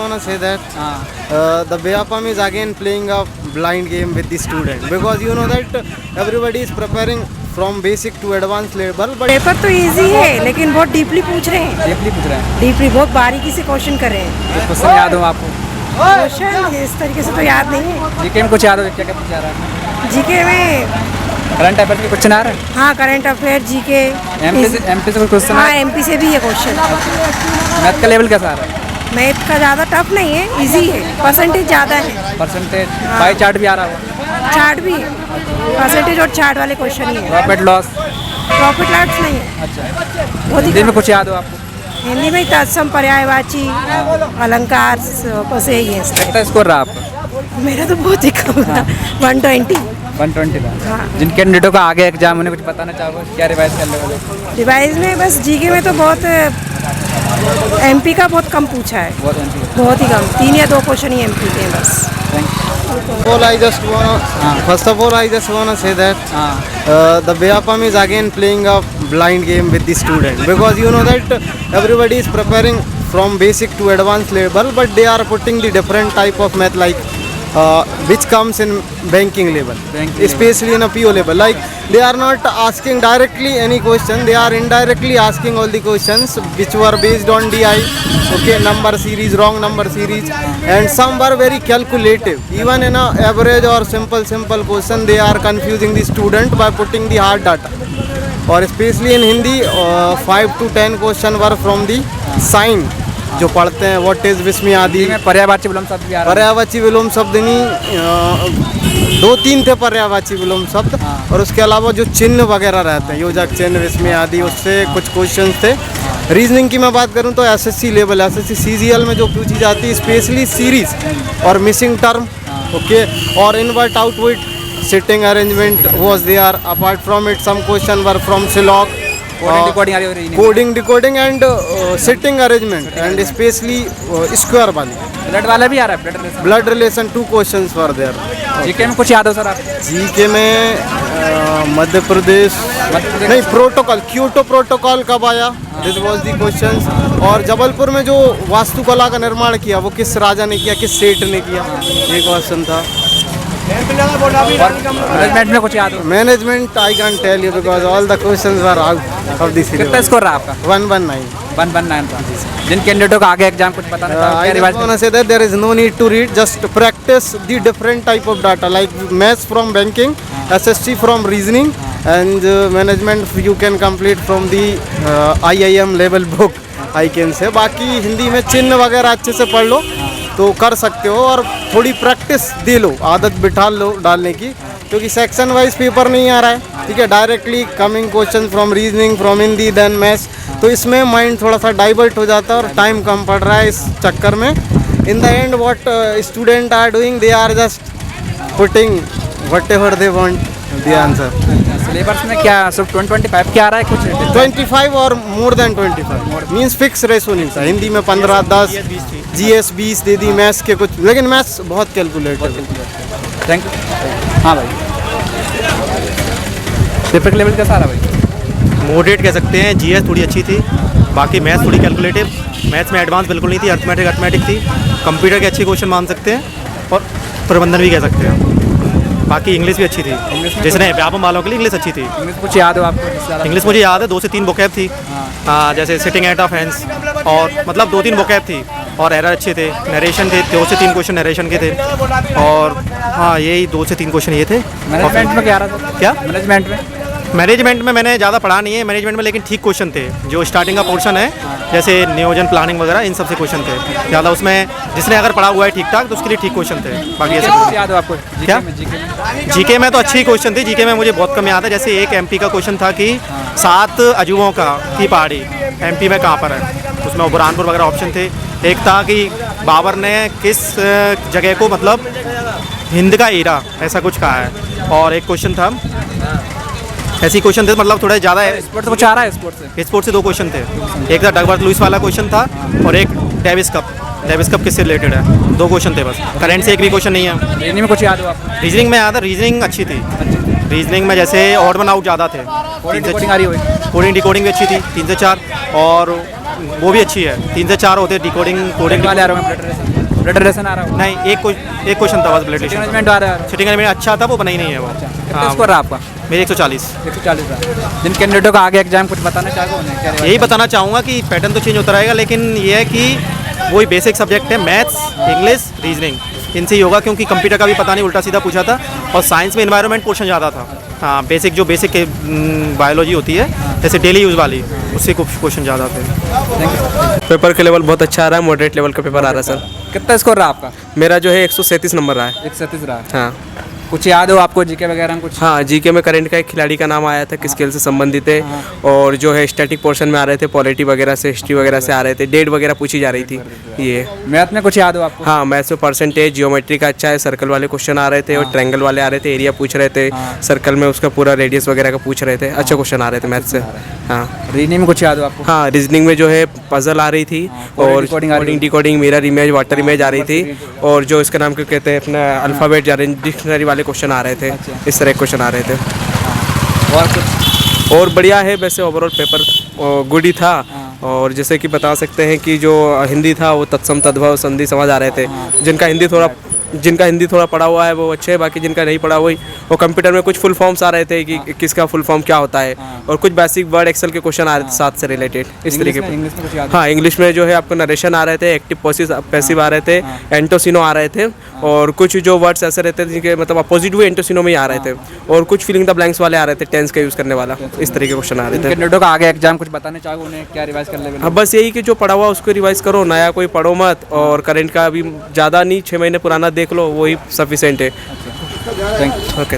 wanna say that the Vyapam is again playing a blind game with the student because you know that everybody is preparing from basic to advanced level. But paper तो easy है लेकिन बहुत deeply पूछ रहे हैं। Deeply पूछ रहे हैं, डीपली बहुत बारीकी से क्वेश्चन कर रहे हैं। कुछ क्वेश्चन याद हो आपको? क्वेश्चन इस तरीके से तो याद नहीं है। जीके में कुछ याद हो? क्या क्या पूछा रहा है? जीके में करंट अफेयर के क्वेश्चन आ रहे हैं? हाँ, करंट अफेयर, जीके, एमपी से कोई क्वेश्चन? हाँ, एमपी से भी है क्वेश्चन। मैथ का लेवल कैसा आ रहा है? मैथ का ज़्यादा टफ नहीं है, इजी है, परसेंटेज ज़्यादा है। परसेंटेज बाई चार्ट भी आ रहा है? चार्ट भी है, परसेंटेज और चार्ट वाले क्वेश्चन ही है। Profit loss? प्रॉफिट लॉस नहीं है। अच्छा, हिंदी में कुछ याद हो आपको? हिंदी में तत्सम, पर्यायवाची, अलंकार, बस यही है। कितना स्कोर रहा आपका? मेरा तो बहुत ही कम था, 120। 120 था। हाँ। जिन कैंडिडेटों का आगे एग्जाम उन्हें कुछ बताना चाहोगे, क्या रिवाइज कर लोगे? रिवाइज में बस जीके में तो बहुत एमपी का बहुत कम पूछा है, बहुत ही कम, 3 या 2 क्वेश्चन ही एमपी के हैं बस। First of all, I just wanna say that the Vyapam is again playing a blind game with the student because you know that everybody is preparing from basic to advanced level, but they are putting the different type of math like which comes in banking level, especially in a PO level. Like they are not asking directly any question; they are indirectly asking all the questions which were based on DI, okay, number series, wrong number series, and some were very calculative. Even in a average or simple question, they are confusing the student by putting the hard data. Or especially in Hindi, 5 to 10 question were from the sign. जो पढ़ते हैं what is विस्मी आदि में पर्यायवाची विलोम शब्द भी आ रहा है? पर्यायवाची विलोम शब्द नहीं, 2-3 थे पर्यायवाची विलोम शब्द। और उसके अलावा जो चिन्ह वगैरह रहते हैं, योजक चिन्ह, विस्मी आदि, उससे कुछ क्वेश्चंस थे। रीजनिंग की मैं बात करूं तो एसएससी लेवल, एसएससी सीजीएल में जो पूछी जाती है स्पेशली सीरीज और मिसिंग टर्म, ओके, और inward outward sitting arrangement was there. Apart from it some question were from syllogism, coding, decoding and sitting arrangement and specially square वाली। Blood वाला भी आ रहा है? Blood relation 2 questions were there. GK में कुछ याद हो सर आप? जीके में मध्य प्रदेश नहीं, प्रोटोकॉल, क्योटो प्रोटोकॉल कब आया, दिस वाज द क्वेश्चंस। और जबलपुर में जो वास्तुकला का निर्माण किया वो किस राजा ने किया, किस सेठ ने किया, ये क्वेश्चन था। मैनेजमेंट में कुछ याद हो? Management I can tell you because all the questions were out of the syllabus. कितना स्कोर रहा आपका? 119 था। जिन कैंडिडेटों का आगे एग्जाम कुछ बताना चाहोगे, क्या revise? I want to say that there is no need to read, just practice the different type of data like maths from banking, SST from reasoning, and management you can complete from the IIM level book, I can say। बाकी हिंदी में चिन्ह वगैरह अच्छे से पढ़ लो तो कर सकते हो, और थोड़ी प्रैक्टिस दे लो, आदत बिठा लो डालने की, क्योंकि सेक्शन वाइज पेपर नहीं आ रहा है, ठीक है, directly coming question from reasoning, from Hindi, then maths, तो इसमें माइंड थोड़ा सा डाइवर्ट हो जाता है और टाइम कम पड़ रहा है इस चक्कर में। In the end what student are doing, they are just putting whatever they want the answer. Syllabus में क्या सिर्फ 25 क्या आ रहा है? कुछ 25 और more than 25 means fix ratio नहीं था। हिंदी में 15, 10, GS 20 दे दी, मैथ्स के कुछ, लेकिन मैथ्स बहुत कैलकुलेटेड। Thank you. हाँ भाई, पेपर लेवल कैसा आ रहा भाई? मॉडरेट कह सकते हैं। GS थोड़ी अच्छी थी, बाकी मैथ्स थोड़ी कैलकुलेटिव, मैथ्स में एडवांस बिल्कुल नहीं थी, अर्थमेटिक थी, कंप्यूटर के अच्छे क्वेश्चन मान सकते हैं और प्रबंधन भी कह सकते हैं। बाकी इंग्लिश भी अच्छी थी, जिसने व्यापम वालों के लिए इंग्लिश अच्छी थी। कुछ याद हो आपको? इंग्लिश मुझे याद है, 2 से 3 वोकैब थी, जैसे सिटिंग एट ऑफ हैंड्स, और मतलब 2-3 वोकैब थी, और एरर अच्छे थे, नरेशन थे, 2 से 3 क्वेश्चन नरेशन के थे, और हाँ यही 2 से 3 क्वेश्चन ये थे। मैनेजमेंट में क्या आ रहा था? क्या मैनेजमेंट में मैंने ज़्यादा पढ़ा नहीं है मैनेजमेंट में, लेकिन ठीक क्वेश्चन थे। जो स्टार्टिंग का पोर्शन है, जैसे नियोजन, प्लानिंग वगैरह, इन सब से क्वेश्चन थे ज़्यादा। उसमें जिसने अगर पढ़ा हुआ है ठीक ठाक तो उसके लिए ठीक क्वेश्चन थे। बाकी ऐसे याद हो आपको? क्या जीके में तो अच्छी क्वेश्चन थी। जीके में मुझे बहुत कम याद है। जैसे एक MP का क्वेश्चन था कि 7 अजूबों की पहाड़ी MP में कहाँ पर है, उसमें बुरहानपुर वगैरह ऑप्शन थे। एक था कि बाबर ने किस जगह को मतलब हिंद का हीरा ऐसा कुछ कहा है, और एक क्वेश्चन था, ऐसी क्वेश्चन थे, मतलब थोड़ा ज़्यादा स्पोर्ट्स कुछ आ रहा है? स्पोर्ट्स से 2 क्वेश्चन थे, एक था डगवर्थ लुइस वाला क्वेश्चन था, और एक डेविस कप किससे रिलेटेड है, 2 क्वेश्चन थे बस। करंट से एक भी क्वेश्चन नहीं है। रीजनिंग में कुछ याद हो आपको? रीजनिंग में याद है, रीजनिंग अच्छी थी। रीजनिंग में जैसे ऑड वन आउट ज़्यादा थे, कोडिंग डिकोडिंग भी अच्छी थी, 3 से 4, और वो भी अच्छी है, 3 से 4 होते डिकोडिंग। वाले आ रहे हैं ब्लड रिलेशन आ रहा होगा। नहीं, एक क्वेश्चन था बस ब्लड रिलेशन। मैनेजमेंट आ रहा है। सिटिंग अरेंजमेंट अच्छा था, वो बना ही नहीं है वो। कितना स्कोर रहा आपका? मेरे 140। 140 रहा। जिन कैंडिडेटों का आगे एग्जाम कुछ बताना चाहोगे उन्हें क्या? यही बताना चाहूँगा कि पैटर्न तो चेंज होता रहेगा, लेकिन ये है कि वही बेसिक सब्जेक्ट है, मैथ्स, इंग्लिश, रीजनिंग, इनसे ही होगा, क्योंकि कंप्यूटर का भी पता नहीं, उल्टा सीधा पूछा था। और साइंस में एनवायरनमेंट पोर्शन ज़्यादा था। हाँ, बेसिक जो बेसिक बायोलॉजी होती है जैसे डेली यूज़ वाली, उससे कुछ क्वेश्चन ज़्यादा थे। पेपर का लेवल बहुत अच्छा आ रहा है, मॉडरेट लेवल का पेपर आ रहा है सर। कितना स्कोर रहा आपका? मेरा जो है 137 नंबर रहा है। 137 रहा है। हाँ कुछ याद हो आपको जीके वगैरह में कुछ? हाँ, जीके में करंट का एक खिलाड़ी का नाम आया था, किस खेल से संबंधित है। और जो है स्टैटिक पोर्शन में आ रहे थे, पॉलिटी वगैरह से, हिस्ट्री वगैरह से आ रहे थे, डेट वगैरह पूछी जा रही थी। ये मैथ में कुछ याद हो आपको? हाँ, मैथ्स में परसेंटेज, जियोमेट्री का अच्छा है, सर्कल वाले क्वेश्चन आ रहे थे और ट्रायंगल वाले आ रहे थे, एरिया पूछ रहे थे, सर्कल में उसका पूरा रेडियस वगैरह का पूछ रहे थे, अच्छे क्वेश्चन आ रहे थे मैथ्स से। हाँ, रीजनिंग में कुछ याद हो आपको? हाँ, रीजनिंग में जो है पजल आ रही थी और decoding आ रही coding decoding, mirror image, water image आ रही थी, और जो इसका नाम क्या कहते हैं अपना अल्फ़ाबेट या डिक्शनरी वाले क्वेश्चन आ रहे थे। इस तरह के क्वेश्चन आ रहे थे। और कुछ? और बढ़िया है वैसे, ओवरऑल पेपर गुड ही था। और जैसे कि बता सकते हैं कि जो हिंदी था वो तत्सम तद्भव संधि समझ आ रहे थे। जिनका हिंदी थोड़ा पढ़ा हुआ है वो अच्छे है, बाकी जिनका नहीं पढ़ा वही, वो कंप्यूटर में कुछ फुल फॉर्म्स आ रहे थे कि किसका फुल फॉर्म क्या होता है, और कुछ बेसिक वर्ड एक्सेल के क्वेश्चन आ रहे थे साथ से रिलेटेड, इस तरीके के। इंग्लिश में कुछ याद? हाँ, इंग्लिश में जो है आपको नरेशन आ रहे थे, एक्टिव पैसिव आ रहे थे, एंटोसिनो आ रहे थे, और कुछ जो वर्ड्स ऐसे रहते थे जिनके मतलब अपोजिट भी एंटोसिनो में ही आ रहे थे, और कुछ फिलिंग द ब्लैंक्स वाले आ रहे थे, टेंस का यूज़ करने वाला, इस तरीके के क्वेश्चन आ रहे थे। कैंडिडेटों का आगे एग्जाम कुछ बताना चाहोगे उन्हें, क्या रिवाइज कर लेंगे? अब बस यही कि जो पढ़ा हुआ उसको रिवाइज करो, नया कोई पढ़ो मत, और करंट का अभी ज़्यादा नहीं, 6 महीने पुराना देख लो, वही सफिशेंट है। Thank you. ओके।